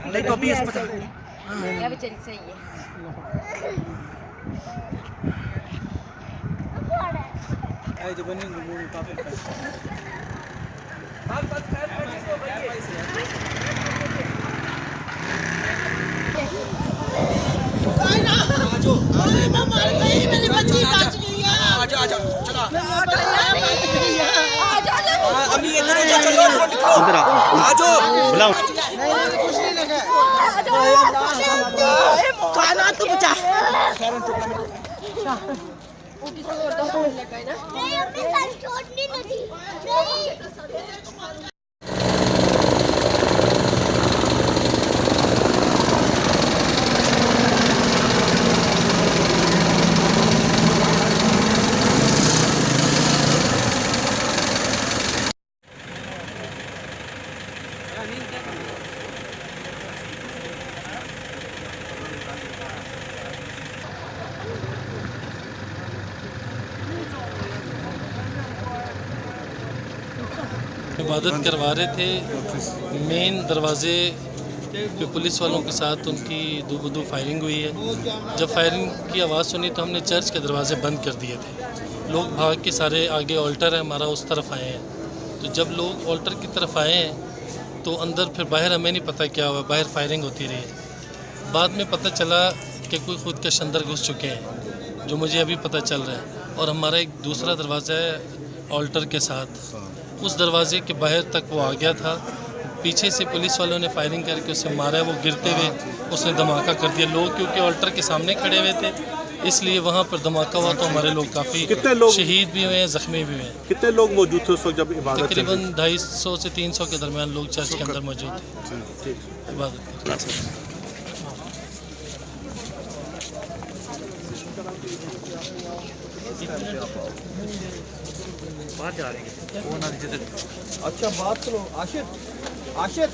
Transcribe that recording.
नहीं तो अभी अस्पताल या बेचारी सही है। जो बनी मेरी बच्ची बच गई है। आजा आजा चला अभी ये चलो इधर आ जाओ बुलाओ कुछ नहीं लगा काना तो बचा वो किसी और तो होने लगा है ना। नहीं अपने साथ चोट नहीं लगी नहीं। इबादत करवा रहे थे, मेन दरवाजे पे पुलिस वालों के साथ उनकी दो फायरिंग हुई है। जब फायरिंग की आवाज़ सुनी तो हमने चर्च के दरवाजे बंद कर दिए थे। लोग भाग के सारे आगे ऑल्टर है हमारा उस तरफ आए हैं। तो जब लोग ऑल्टर की तरफ आए हैं तो अंदर फिर बाहर हमें नहीं पता क्या हुआ, बाहर फायरिंग होती रही। बाद में पता चला कि कोई खुद के अंदर घुस चुके हैं, जो मुझे अभी पता चल रहा है। और हमारा एक दूसरा दरवाज़ा है ऑल्टर के साथ, उस दरवाजे के बाहर तक वो आ गया था। पीछे से पुलिस वालों ने फायरिंग करके उसे मारा, वो गिरते हुए उसने धमाका कर दिया। लोग क्योंकि ऑल्टर के सामने खड़े हुए थे इसलिए वहाँ पर धमाका हुआ, तो हमारे लोग काफ़ी शहीद भी हुए हैं, ज़ख्मी भी हुए हैं। कितने लोग मौजूद थे उस वक्त जब इबादत? तकरीबन 250 से 300 के दरमियान लोग चर्च के अंदर मौजूद थे इबादत कर रहे थे। अच्छा बात करो आशिफ आशिफ